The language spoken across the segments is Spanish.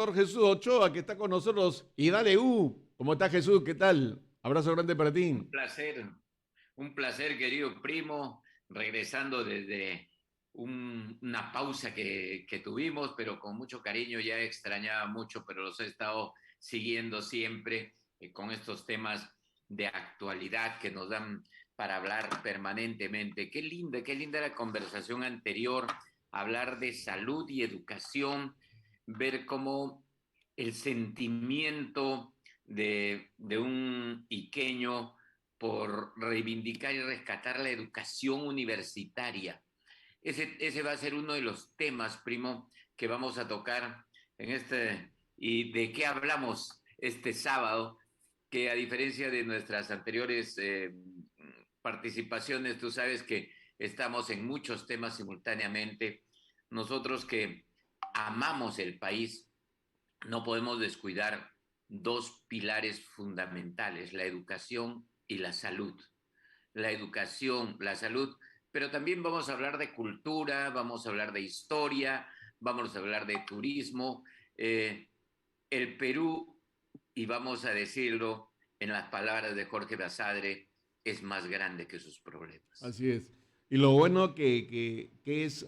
Doctor Jesús Ochoa, que está con nosotros. Y dale, ¿cómo está Jesús? ¿Qué tal? Abrazo grande para ti. Placer, un placer, querido primo, regresando desde una pausa que tuvimos, pero con mucho cariño, ya extrañaba mucho, pero los he estado siguiendo siempre con estos temas de actualidad que nos dan para hablar permanentemente. Qué linda la conversación anterior, hablar de salud y educación, ver cómo el sentimiento de un iqueño por reivindicar y rescatar la educación universitaria. Ese va a ser uno de los temas, primo, que vamos a tocar en este, y de qué hablamos este sábado, que a diferencia de nuestras anteriores participaciones, tú sabes que estamos en muchos temas simultáneamente. Nosotros que amamos el país, no podemos descuidar dos pilares fundamentales, la educación y la salud. La educación, la salud, pero también vamos a hablar de cultura, vamos a hablar de historia, vamos a hablar de turismo. El Perú, y vamos a decirlo en las palabras de Jorge Basadre, es más grande que sus problemas. Así es. Y lo bueno que es,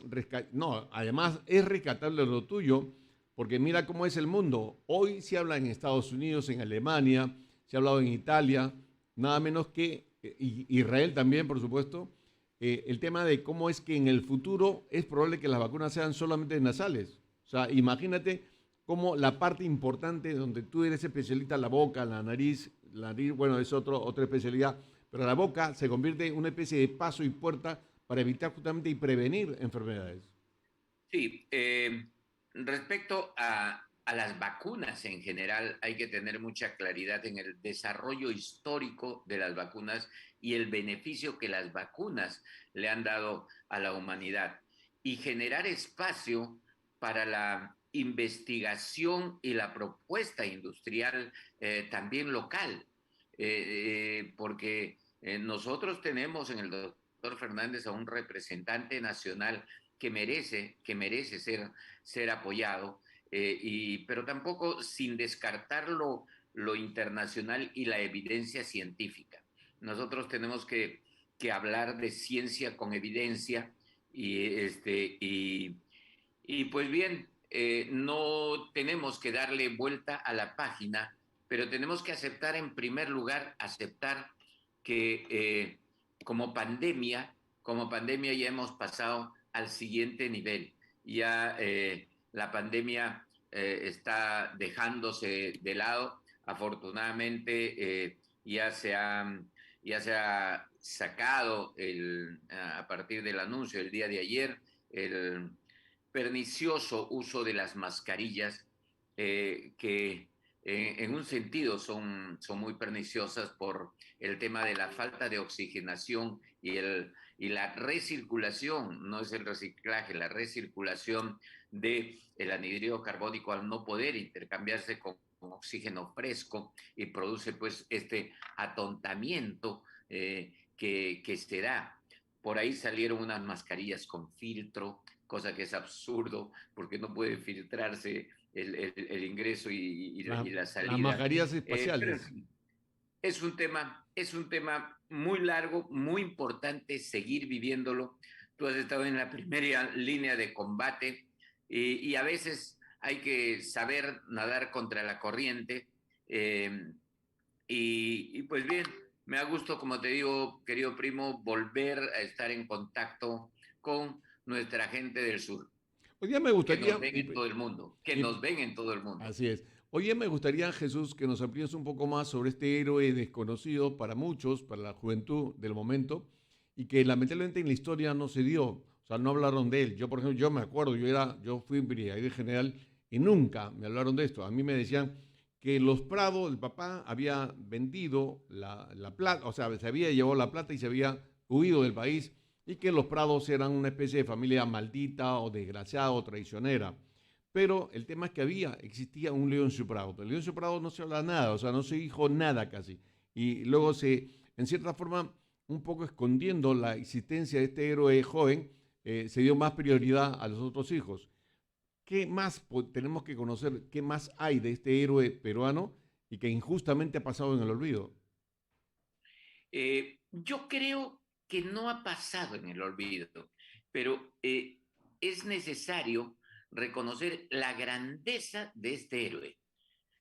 no, además es rescatable lo tuyo, porque mira cómo es el mundo. Hoy se habla en Estados Unidos, en Alemania, se ha hablado en Italia, nada menos que Israel también, por supuesto, el tema de cómo es que en el futuro es probable que las vacunas sean solamente nasales. O sea, imagínate cómo la parte importante donde tú eres especialista, la boca, la nariz, bueno, es otra especialidad, pero la boca se convierte en una especie de paso y puerta para evitar justamente y prevenir enfermedades. Sí, respecto a las vacunas en general, hay que tener mucha claridad en el desarrollo histórico de las vacunas y el beneficio que las vacunas le han dado a la humanidad y generar espacio para la investigación y la propuesta industrial también local, porque nosotros tenemos en el doctor Fernández a un representante nacional que merece ser apoyado, pero tampoco sin descartar lo internacional y la evidencia científica. Nosotros tenemos que hablar de ciencia con evidencia y pues bien, no tenemos que darle vuelta a la página, pero tenemos que aceptar en primer lugar, aceptar que como pandemia ya hemos pasado al siguiente nivel. Ya la pandemia está dejándose de lado. Afortunadamente ya se ha sacado a partir del anuncio el día de ayer el pernicioso uso de las mascarillas que en un sentido son muy perniciosas por el tema de la falta de oxigenación y la recirculación, no es el reciclaje, la recirculación del anhídrido carbónico al no poder intercambiarse con oxígeno fresco y produce pues este atontamiento que se da. Por ahí salieron unas mascarillas con filtro, cosa que es absurdo porque no puede filtrarse el ingreso y la Las salida. mascarillas Pero en espaciales. fin, es un tema muy largo, muy importante seguir viviéndolo. Tú has estado en la primera línea de combate y a veces hay que saber nadar contra la corriente. eh, pues bien, me da gusto, como te digo, querido primo, volver a estar en contacto con nuestra gente del sur, Hoy día me que nos gustaría, ven en todo el mundo, que y- nos ven en todo el mundo. así es, hoy día me gustaría, Jesús, que nos amplíes un poco más sobre este héroe desconocido para muchos, para la juventud del momento, y que lamentablemente en la historia no se dio, o sea, no hablaron de él. Yo, por ejemplo, yo me acuerdo, yo fui brigadier general y nunca me hablaron de esto. A mí me decían que los Prado, el papá, había vendido la plata, o sea, se había llevado la plata y se había huido del país, y que los Prados eran una especie de familia maldita o desgraciada o traicionera. Pero el tema es que existía un Leoncio Prado. Del Leoncio Prado no se habla nada, o sea, no se dijo nada casi. Y luego en cierta forma, un poco escondiendo la existencia de este héroe joven, se dio más prioridad a los otros hijos. ¿qué más tenemos que conocer? ¿Qué más hay de este héroe peruano y que injustamente ha pasado en el olvido? Yo creo que no ha pasado en el olvido, pero es necesario reconocer la grandeza de este héroe,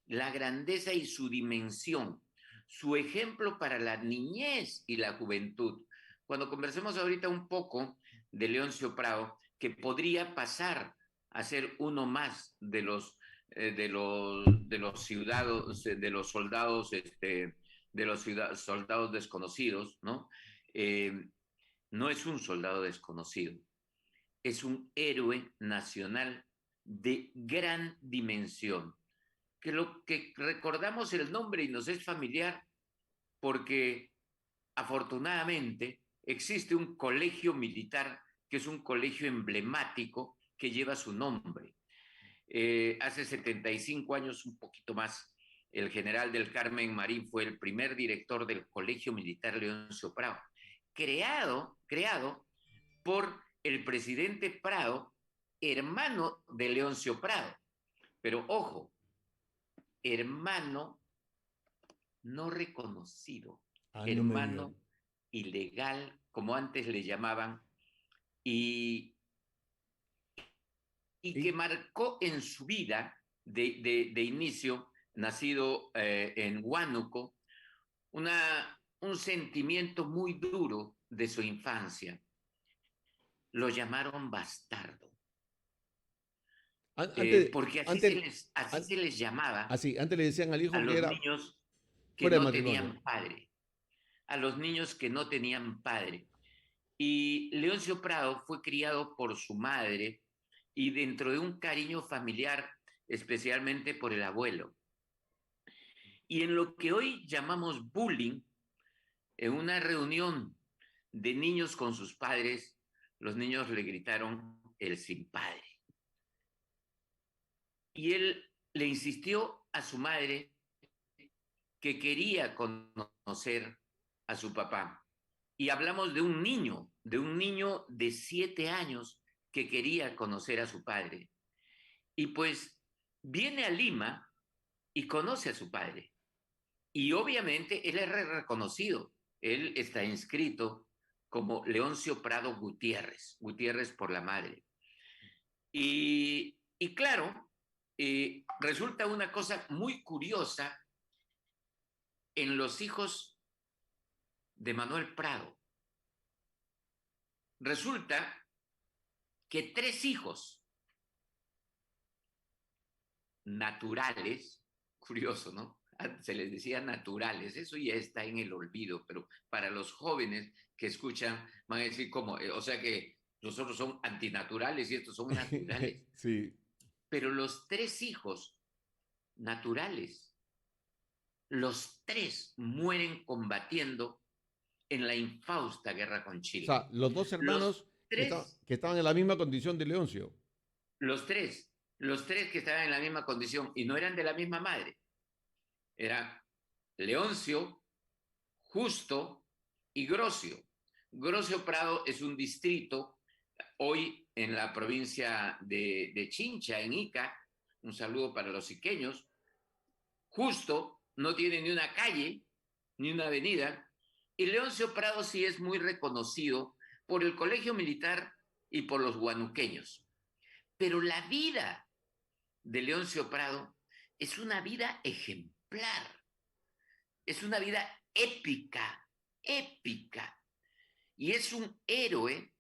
la grandeza y su dimensión, su ejemplo para la niñez y la juventud. Cuando conversemos ahorita un poco de Leoncio Prado, que podría pasar a ser uno más de los soldados, soldados desconocidos, ¿no? Eh, no es un soldado desconocido, es un héroe nacional de gran dimensión, que lo que recordamos el nombre y nos es familiar porque afortunadamente existe un colegio militar que es un colegio emblemático que lleva su nombre. Hace 75 años, un poquito más, el general del Carmen Marín fue el primer director del Colegio Militar Leoncio Prado, creado por el presidente Prado, hermano de Leoncio Prado. Pero ojo, hermano no reconocido, Ah, no me digas. hermano ilegal, como antes le llamaban, y, y que Y, marcó en su vida de inicio, nacido en Huánuco, un sentimiento muy duro de su infancia. Lo llamaron bastardo, antes, porque antes, así an- se les llamaba así, antes le decían al a hijo que los era niños que fuera de no matrimonio. tenían padre, a los niños que no tenían padre. Y Leoncio Prado fue criado por su madre y dentro de un cariño familiar, especialmente por el abuelo. Y en lo que hoy llamamos bullying, en una reunión de niños con sus padres, los niños le gritaron el sin padre. Y él le insistió a su madre que quería conocer a su papá. Y hablamos de un niño de 7 años que quería conocer a su padre. Y pues viene a Lima y conoce a su padre. Y obviamente él es reconocido. Él está inscrito como Leoncio Prado Gutiérrez, Gutiérrez por la madre. Y claro, resulta una cosa muy curiosa en los hijos de Manuel Prado. Resulta que 3 hijos naturales, curioso, ¿no? Se les decía naturales, eso ya está en el olvido, pero para los jóvenes que escuchan van a decir como, o sea que nosotros son antinaturales y estos son naturales. Sí. Pero los 3 hijos naturales, los 3 mueren combatiendo en la infausta guerra con O Chile. sea, los dos Los hermanos tres, que estaban en la misma condición de Leoncio. los tres, los tres que estaban en la misma condición y no eran de la misma madre. Era Leoncio, Justo y Grocio. Grocio Prado es un distrito hoy en la provincia de Chincha, en Ica. Un saludo para los iqueños. Justo no tiene ni una calle, ni una avenida. Y Leoncio Prado sí es muy reconocido por el colegio militar y por los guanuqueños. Pero la vida de Leoncio Prado es una vida ejemplar, es una vida épica, épica. Y es un héroe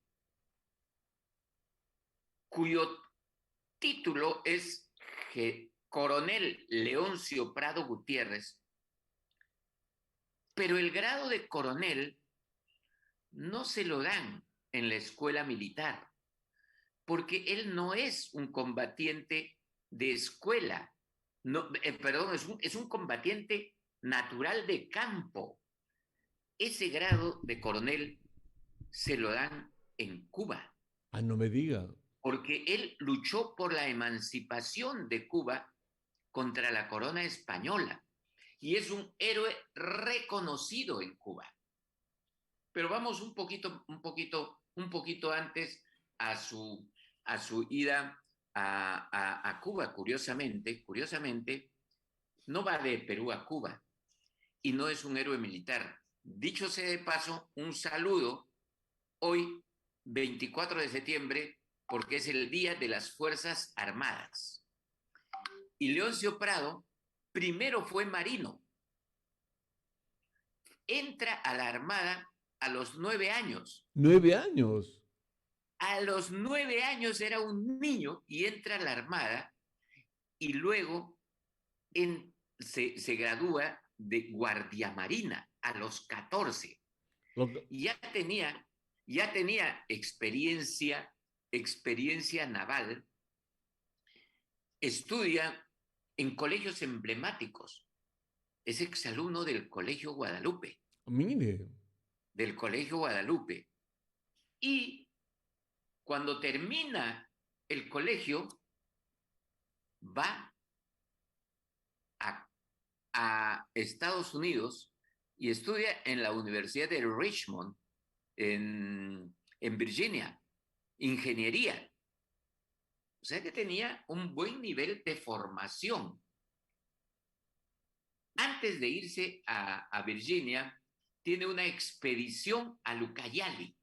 cuyo título es Coronel Leoncio Prado Gutiérrez, pero el grado de coronel no se lo dan en la escuela militar, porque él no es un combatiente de escuela, no, perdón, es un combatiente natural de campo. Ese grado de coronel se lo dan en Cuba, Ah, no me diga. porque él luchó por la emancipación de Cuba contra la corona española y es un héroe reconocido en Cuba. Pero vamos un poquito antes a su ida a Cuba, curiosamente, no va de Perú a Cuba y no es un héroe militar. Dicho sea de paso, un saludo hoy, 24 de septiembre, porque es el Día de las Fuerzas Armadas. Y Leoncio Prado primero fue marino, entra a la Armada a los 9 años. 9 años. A los 9 años era un niño y entra a la Armada y luego se gradúa de Guardia Marina a los 14. Lo- Y ya tenía experiencia naval, estudia en colegios emblemáticos, es exalumno Mire, del Colegio Guadalupe. Y cuando termina el colegio, va a, a Estados Unidos y estudia en la Universidad de Richmond, en Virginia, ingeniería. O sea que tenía un buen nivel de formación. Antes de irse a Virginia, tiene una expedición a Ucayali.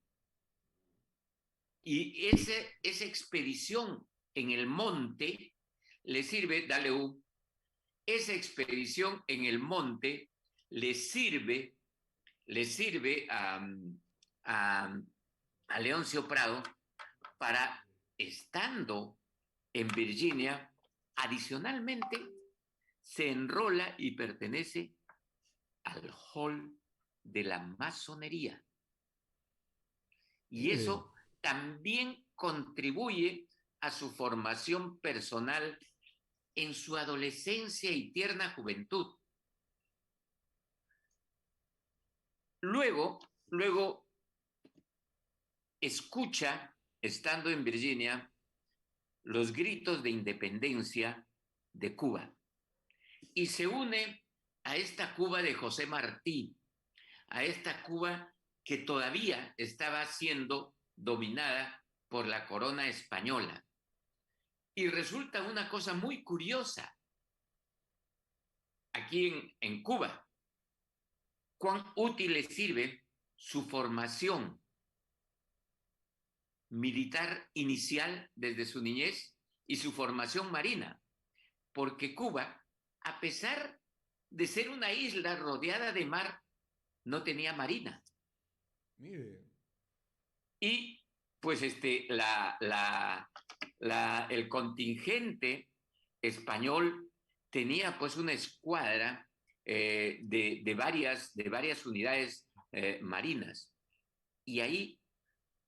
Y esa expedición en el monte le sirve, dale U, esa expedición en el monte le sirve a, a Leoncio Prado para, estando en Virginia, adicionalmente se enrola y pertenece al hall de la masonería. Y mire. eso también contribuye a su formación personal en su adolescencia y tierna juventud. Luego escucha, estando en Virginia, los gritos de independencia de Cuba y se une a esta Cuba de José Martí, a esta Cuba que todavía estaba siendo dominada por la corona española. Y resulta una cosa muy curiosa aquí en Cuba, cuán útil le sirve su formación militar inicial desde su niñez y su formación marina, porque Cuba, a pesar de ser una isla rodeada de mar, no tenía marina. Mire. Y pues el contingente español tenía pues una escuadra de varias unidades marinas. Y ahí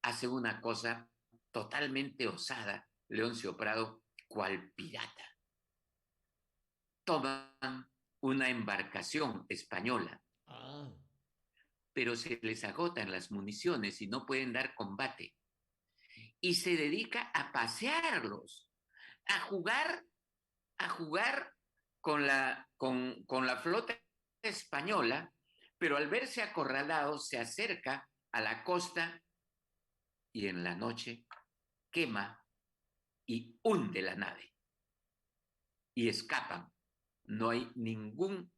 hace una cosa totalmente osada, Leoncio Prado, cual pirata. Toman una embarcación española, Ah, pero se les agotan las municiones y no pueden dar combate. Y se dedica a pasearlos, a jugar con la flota española, pero al verse acorralado se acerca a la costa y en la noche quema y hunde la nave. Y escapan. No hay ningún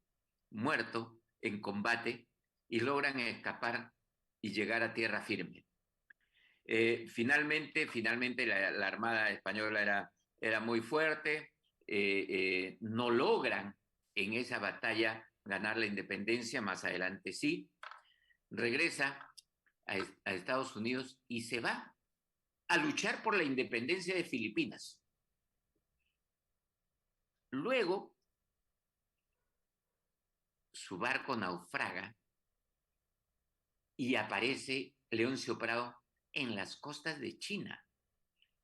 muerto en combate y logran escapar y llegar a tierra firme. Finalmente la Armada Española era muy fuerte, no logran en esa batalla ganar la independencia, más adelante sí, regresa a Estados Unidos y se va a luchar por la independencia de Filipinas. Luego, su barco naufraga y aparece Leoncio Prado en las costas de China.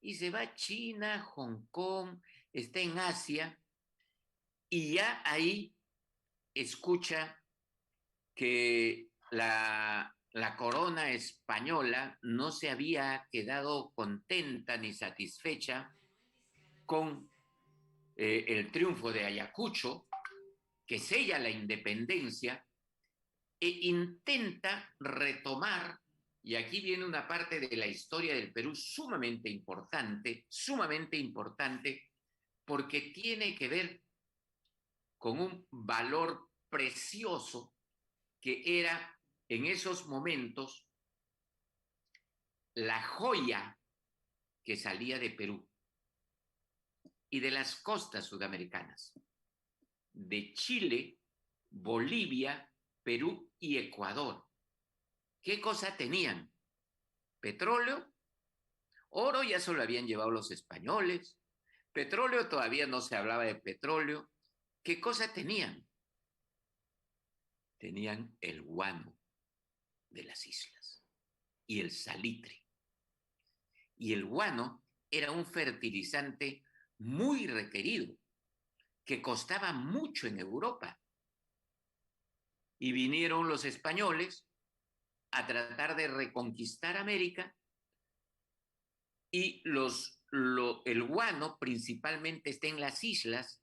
Y se va a China, Hong Kong, está en Asia, y ya ahí escucha que la corona española no se había quedado contenta ni satisfecha con el triunfo de Ayacucho, que sella la independencia, e intenta retomar Y aquí viene una parte de la historia del Perú sumamente importante, porque tiene que ver con un valor precioso que era en esos momentos la joya que salía de Perú y de las costas sudamericanas, de Chile, Bolivia, Perú y Ecuador. ¿Qué cosa tenían? Petróleo, oro ya se lo habían llevado los españoles, petróleo todavía no se hablaba de petróleo. ¿Qué cosa tenían? Tenían el guano de las islas y el salitre. Y el guano era un fertilizante muy requerido, que costaba mucho en Europa. Y vinieron los españoles a tratar de reconquistar América y el guano principalmente está en las islas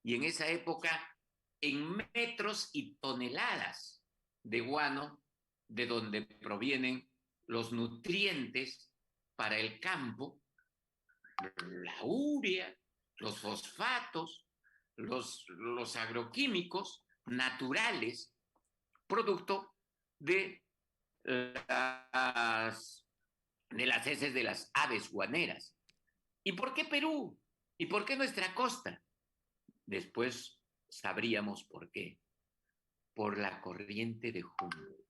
y en esa época en metros y toneladas de guano de donde provienen los nutrientes para el campo, la urea, los fosfatos, los agroquímicos naturales, producto de las, de las heces de las aves guaneras. ¿Y por qué Perú? ¿Y por qué nuestra costa? Después sabríamos por qué. Por la corriente de Humboldt.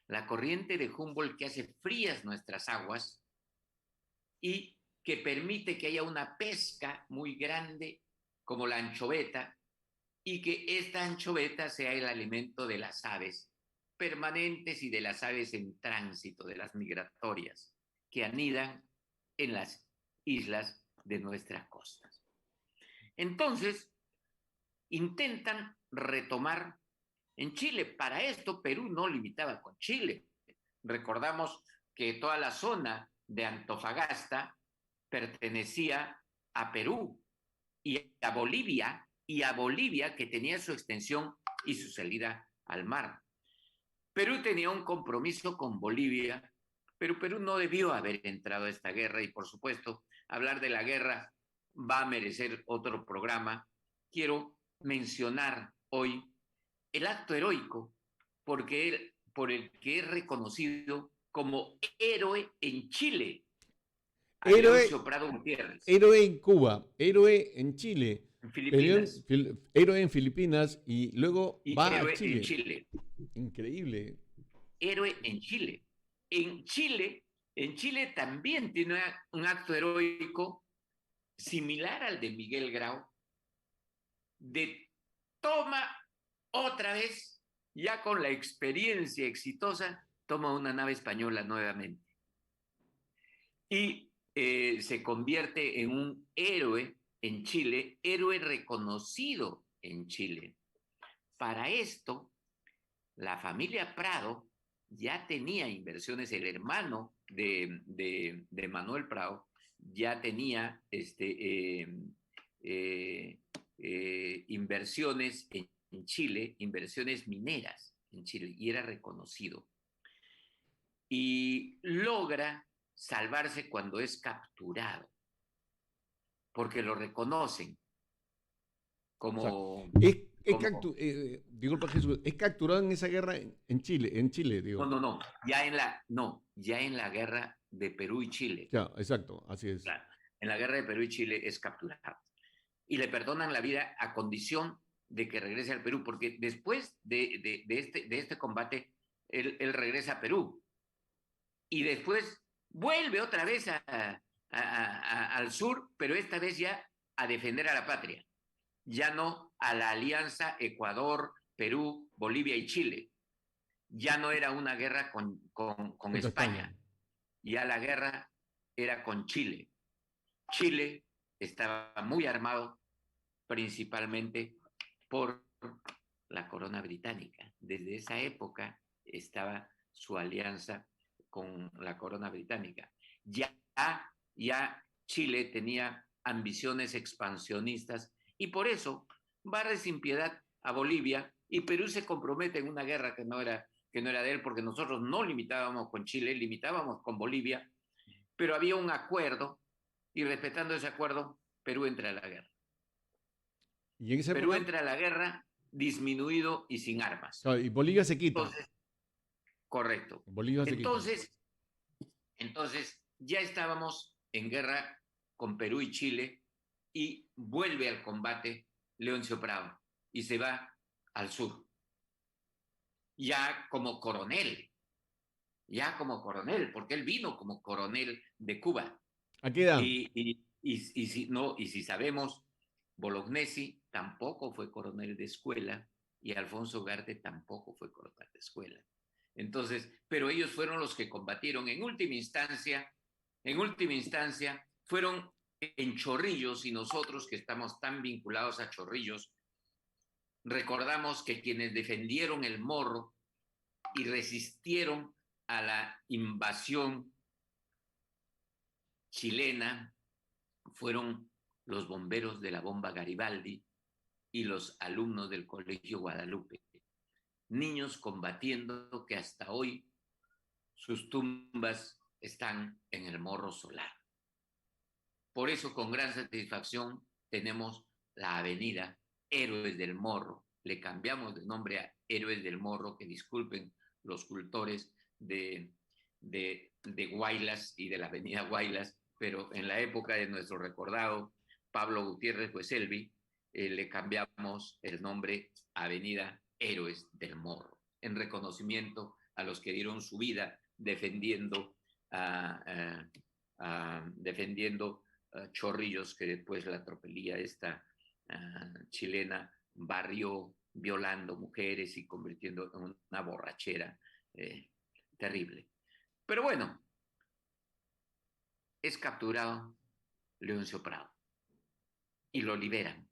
La corriente de Humboldt que hace frías nuestras aguas y que permite que haya una pesca muy grande como la anchoveta y que esta anchoveta sea el alimento de las aves permanentes y de las aves en tránsito, de las migratorias, que anidan en las islas de nuestras costas. Entonces, intentan retomar en Chile. Para esto, Perú no limitaba con Chile. Recordamos que toda la zona de Antofagasta pertenecía a Perú y a Bolivia que tenía su extensión y su salida al mar. Perú tenía un compromiso con Bolivia, pero Perú no debió haber entrado a esta guerra y, por supuesto, hablar de la guerra va a merecer otro programa. Quiero mencionar hoy el acto heroico por el que es reconocido como héroe en Chile, a Héroe, Leoncio Prado Gutiérrez, héroe en Cuba, héroe en Chile, en Filipinas, héroe en Filipinas y luego y va a héroe en Chile. Chile. Increíble. Héroe en Chile. En Chile también tiene un acto heroico similar al de Miguel Grau, de toma otra vez, ya con la experiencia exitosa, toma una nave española nuevamente. Y se convierte en un héroe en Chile, héroe reconocido en Chile. Para esto, la familia Prado ya tenía inversiones, el hermano de Manuel Prado ya tenía inversiones en Chile, inversiones mineras en Chile, y era reconocido. Y logra salvarse cuando es capturado, porque lo reconocen O sea, como, captu disculpa Jesús, es capturado en esa guerra en Chile, digo. no, ya en la guerra de Perú y Chile. Ya, exacto, así es. Claro, en la guerra de Perú y Chile es capturado. Y le perdonan la vida a condición de que regrese al Perú, porque después de este combate, él regresa a Perú. Y después vuelve otra vez al sur, pero esta vez ya a defender a la patria, ya no a la alianza Ecuador, Perú, Bolivia y Chile. Ya no era una guerra con Contra España. España, ya la guerra era con Chile. Chile estaba muy armado principalmente por la corona británica. Desde esa época estaba su alianza con la corona británica. Ya Chile tenía ambiciones expansionistas y por eso barre sin piedad a Bolivia y Perú se compromete en una guerra que no era de él, porque nosotros no limitábamos con Chile, limitábamos con Bolivia, pero había un acuerdo y respetando ese acuerdo, Perú entra a la guerra. Y en esa Perú época, entra a la guerra disminuido y sin armas. claro, y Bolivia se quita. Entonces, correcto. Bolivia se quita. Entonces ya estábamos en guerra con Perú y Chile y vuelve al combate Leoncio Prado y se va al sur, ya como coronel, porque él vino como coronel de Cuba. ¿A qué edad? Y si sabemos, Bolognesi tampoco fue coronel de escuela y Alfonso Ugarte tampoco fue coronel de escuela. Entonces, pero ellos fueron los que combatieron en última instancia, fueron en Chorrillos y nosotros que estamos tan vinculados a Chorrillos, recordamos que quienes defendieron el Morro y resistieron a la invasión chilena fueron los bomberos de la bomba Garibaldi y los alumnos del Colegio Guadalupe. Niños combatiendo que hasta hoy sus tumbas están en el Morro Solar. Por eso, con gran satisfacción, tenemos la avenida Héroes del Morro. Le cambiamos de nombre a Héroes del Morro, que disculpen los cultores de Guaylas y de la avenida Guaylas, pero en la época de nuestro recordado Pablo Gutiérrez Hueselvi, le cambiamos el nombre a Avenida Héroes del Morro, en reconocimiento a los que dieron su vida defendiendo Chorrillos, que después la tropelía esta chilena barrió violando mujeres y convirtiendo en una borrachera terrible. Pero bueno, es capturado Leoncio Prado y lo liberan.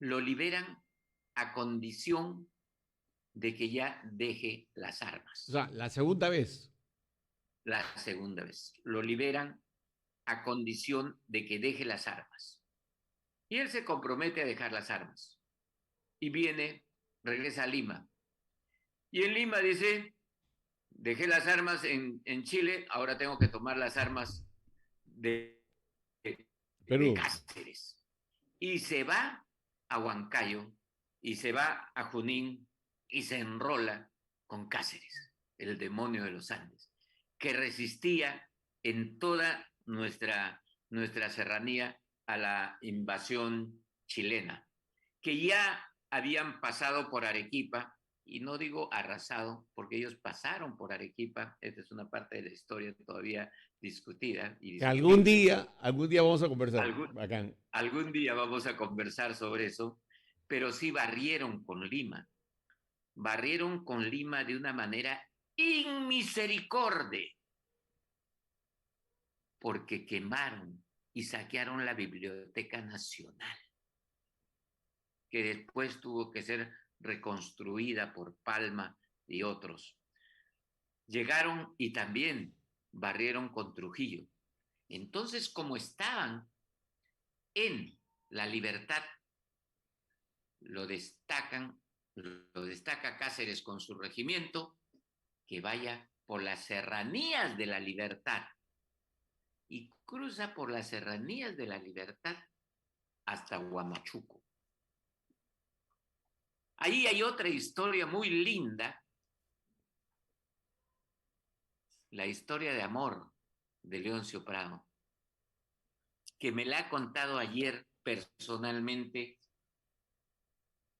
Lo liberan a condición de que ya deje las armas. O sea, la segunda vez. La segunda vez. Lo liberan a condición de que deje las armas. Y él se compromete a dejar las armas. Y regresa a Lima. Y en Lima dice, dejé las armas en Chile, ahora tengo que tomar las armas de Cáceres. Y se va a Huancayo, y se va a Junín, y se enrola con Cáceres, el demonio de los Andes, que resistía en toda nuestra serranía a la invasión chilena, que ya habían pasado por Arequipa, y no digo arrasado, porque ellos pasaron por Arequipa. Esta es una parte de la historia todavía discutida. Que algún día vamos a conversar. Algún día vamos a conversar sobre eso, pero sí barrieron con Lima de una manera inmisericordia, porque quemaron y saquearon la Biblioteca Nacional, que después tuvo que ser reconstruida por Palma y otros. Llegaron y también barrieron con Trujillo. Entonces, como estaban en la libertad, lo destaca Cáceres con su regimiento, que vaya por las serranías de la libertad y cruza por las serranías de la libertad hasta Huamachuco. Ahí hay otra historia muy linda, la historia de amor de Leoncio Prado, que me la ha contado ayer personalmente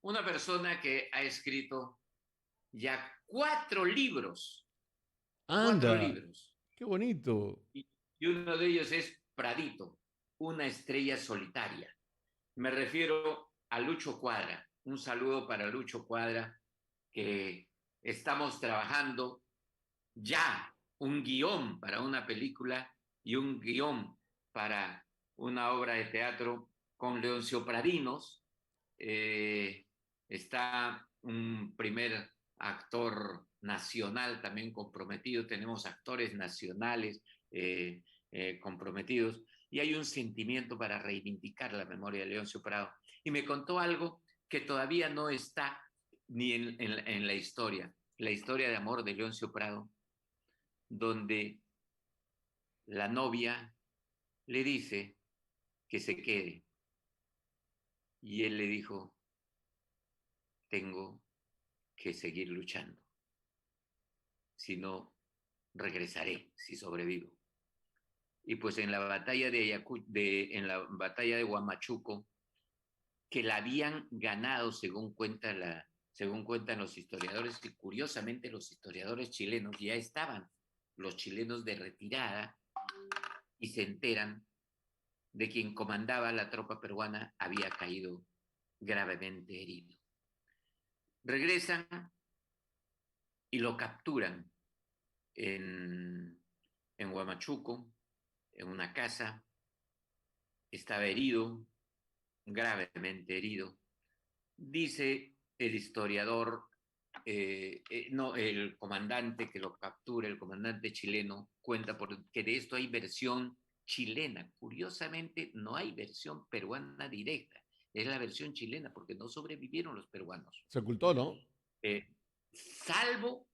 una persona que ha escrito ya 4 libros. ¡Anda! 4 libros. ¡Qué bonito! Y uno de ellos es Pradito, una estrella solitaria. Me refiero a Lucho Cuadra. Un saludo para Lucho Cuadra, que estamos trabajando ya un guión para una película y un guión para una obra de teatro con Leoncio Pradinos. Está un primer actor nacional también comprometido, tenemos actores nacionales comprometidos, y hay un sentimiento para reivindicar la memoria de Leoncio Prado. Y me contó algo que todavía no está ni en la historia. la historia de amor de Leoncio Prado, donde la novia le dice que se quede y él le dijo, tengo que seguir luchando, si no regresaré, si sobrevivo. Y pues en la batalla en la batalla de Huamachuco, que la habían ganado según cuentan los historiadores, y curiosamente los historiadores chilenos ya estaban, los chilenos de retirada, y se enteran de quien comandaba la tropa peruana había caído gravemente herido. Regresan y lo capturan en Huamachuco, en una casa, estaba herido, gravemente herido. Dice el historiador, no, el comandante que lo captura, el comandante chileno, cuenta que de esto hay versión chilena. Curiosamente, no hay versión peruana directa, es la versión chilena, porque no sobrevivieron los peruanos. Se ocultó, ¿no? Salvo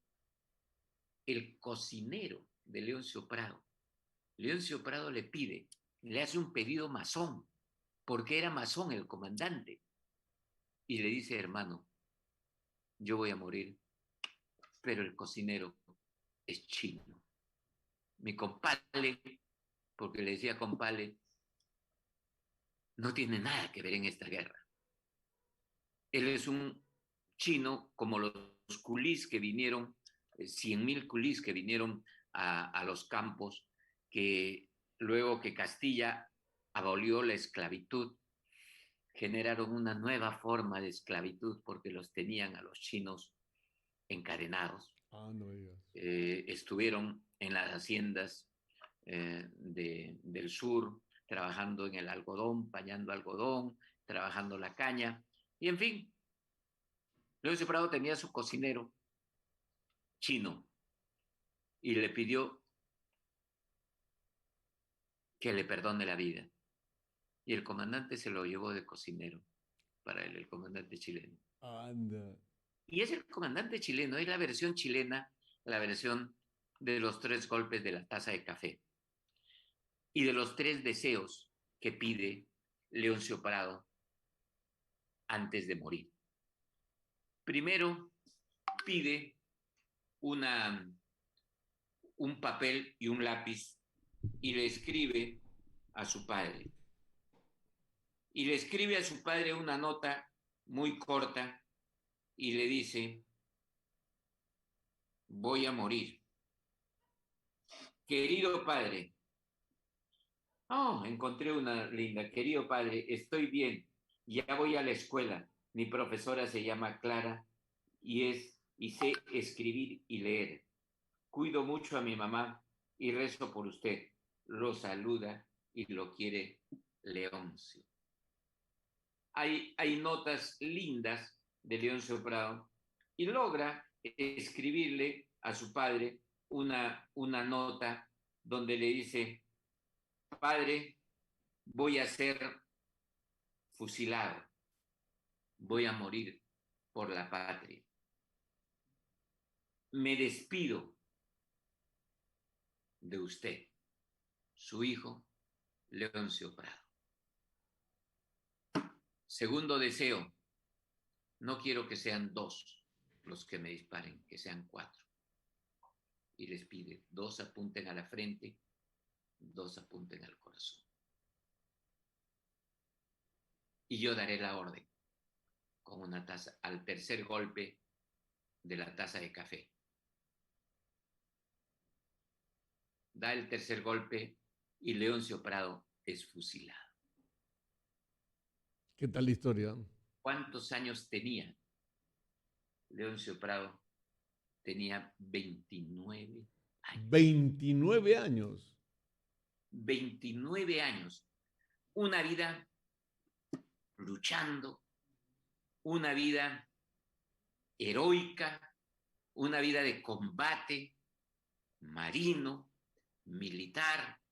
el cocinero de Leoncio Prado. Leoncio Prado le hace un pedido masón, porque era masón el comandante, y le dice, hermano, yo voy a morir, pero el cocinero es chino. Mi compadre, porque le decía compadre, no tiene nada que ver en esta guerra. Él es un chino como los culís que vinieron, 100,000 culís que vinieron a los campos, que luego que Castilla abolió la esclavitud, generaron una nueva forma de esclavitud porque los tenían a los chinos encadenados. No digas. Estuvieron en las haciendas del sur, trabajando en el algodón, pañando algodón, trabajando la caña, y en fin, Leoncio Prado tenía su cocinero chino y le pidió que le perdone la vida. Y el comandante se lo llevó de cocinero para él, el comandante chileno. Anda. Y es el comandante chileno, es la versión chilena, la versión de los 3 golpes de la taza de café y de los 3 deseos que pide Leoncio Prado antes de morir. Primero, pide un papel y un lápiz y le escribe a su padre. Y le escribe a su padre una nota muy corta y le dice, voy a morir. Querido padre, encontré una linda. Querido padre, estoy bien, ya voy a la escuela. Mi profesora se llama Clara y sé escribir y leer. Cuido mucho a mi mamá y rezo por usted. Lo saluda y lo quiere Leoncio. Hay notas lindas de Leoncio Prado y logra escribirle a su padre una nota donde le dice, padre, voy a ser fusilado, voy a morir por la patria. Me despido de usted, su hijo, Leoncio Prado. Segundo deseo, no quiero que sean 2 los que me disparen, que sean 4. Y les pide, 2 apunten a la frente, 2 apunten al corazón. Y yo daré la orden con una taza, al tercer golpe de la taza de café. Da el tercer golpe y Leoncio Prado es fusilado. ¿Qué tal la historia? ¿Cuántos años tenía? Leoncio Prado tenía 29 años. 29 años. 29 años. Una vida luchando, una vida heroica, una vida de combate, marino, militar,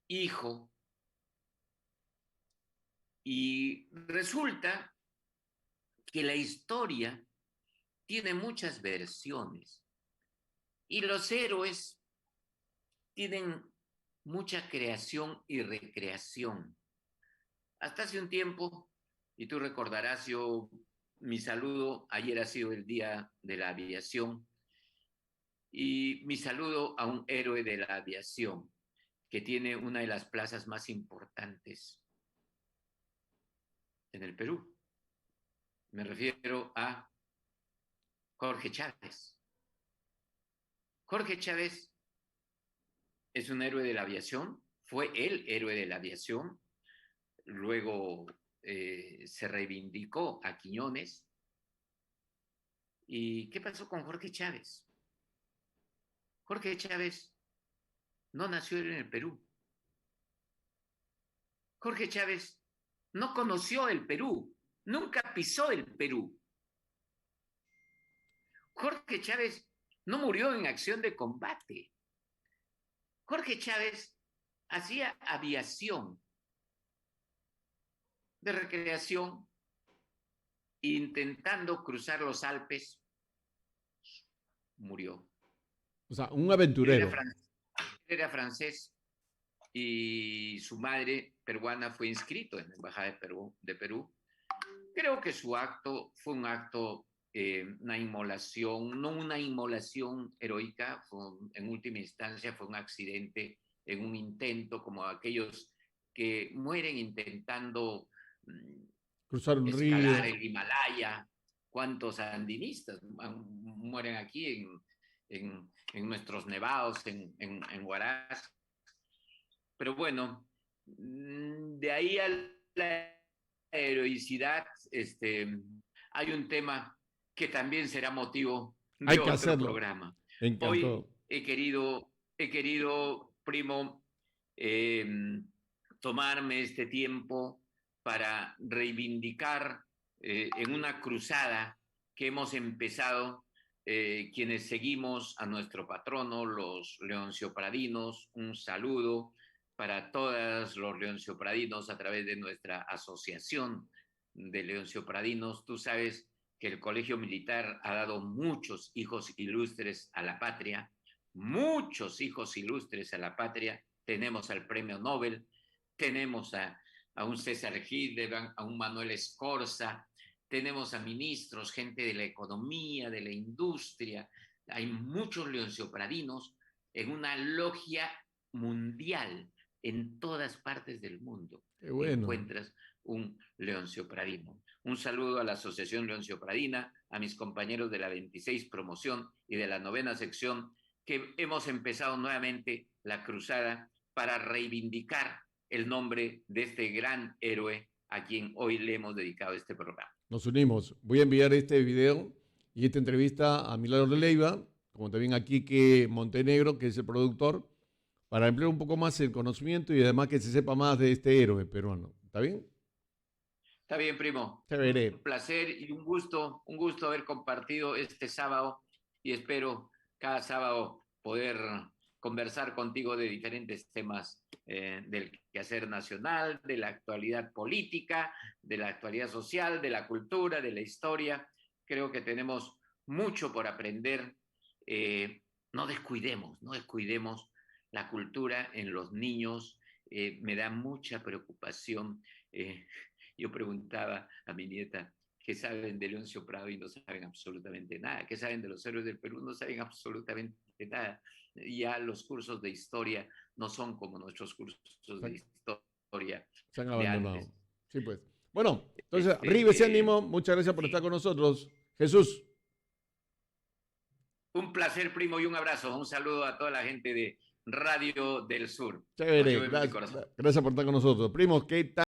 hijo. Y resulta que la historia tiene muchas versiones y los héroes tienen mucha creación y recreación. Hasta hace un tiempo, y tú recordarás, mi saludo, ayer ha sido el Día de la Aviación, y mi saludo a un héroe de la aviación que tiene una de las plazas más importantes en el Perú. Me refiero a Jorge Chávez. Jorge Chávez es un héroe de la aviación, fue el héroe de la aviación, luego se reivindicó a Quiñones. ¿Y qué pasó con Jorge Chávez? Jorge Chávez no nació en el Perú. Jorge Chávez no conoció el Perú, nunca pisó el Perú. Jorge Chávez no murió en acción de combate. Jorge Chávez hacía aviación de recreación, intentando cruzar los Alpes, murió. O sea, un Él aventurero. era francés y su madre peruana fue inscrito en la Embajada de Perú. Creo que su acto fue un acto, una inmolación, no una inmolación heroica, en última instancia fue un accidente en un intento como aquellos que mueren intentando Cruzar un escalar río. el Himalaya. ¿Cuántos andinistas mueren aquí en nuestros nevados, en Huaraz? Pero bueno, de ahí a la heroicidad, hay un tema que también será motivo Hay de que otro hacerlo. programa. Me Hoy encantó. he querido, primo, eh, tomarme este tiempo para reivindicar en una cruzada que hemos empezado quienes seguimos a nuestro patrono, los leonciopradinos. Un saludo para todos los leonciopradinos a través de nuestra asociación de leonciopradinos. Tú sabes que el Colegio Militar ha dado muchos hijos ilustres a la patria, muchos hijos ilustres a la patria. Tenemos al Premio Nobel, tenemos a un César Hildebrand, a un Manuel Escorza, tenemos a ministros, gente de la economía, de la industria. Hay muchos leonciopradinos en una logia mundial. En todas partes del mundo Qué bueno. encuentras un leonciopradino. Un saludo a la Asociación Leoncio-Pradina, a mis compañeros de la 26 promoción y de la 9ª sección, que hemos empezado nuevamente la cruzada para reivindicar el nombre de este gran héroe a quien hoy le hemos dedicado este programa. Nos unimos. Voy a enviar este video y esta entrevista a Milagros de Leiva, como también a Quique Montenegro, que es el productor, para emplear un poco más el conocimiento y además que se sepa más de este héroe peruano. ¿Está bien? Está bien, primo. Te Un veré. placer y un gusto haber compartido este sábado, y espero cada sábado poder conversar contigo de diferentes temas del quehacer nacional, de la actualidad política, de la actualidad social, de la cultura, de la historia. Creo que tenemos mucho por aprender. No descuidemos la cultura en los niños. Me da mucha preocupación. Yo preguntaba a mi nieta qué saben de Leoncio Prado y no saben absolutamente nada. ¿Qué saben de los héroes del Perú? No saben absolutamente nada. Ya los cursos de historia no son como nuestros cursos de historia Se han de abandonado. antes. Sí, pues. Bueno, entonces, arriba ese Este, ánimo. Muchas gracias por estar sí. con nosotros. Jesús. Un placer, primo, y un abrazo. Un saludo a toda la gente de Radio del Sur. Lo Chévere. llevo en mi Gracias, corazón. gracias por estar con nosotros. Primos, ¿qué tal?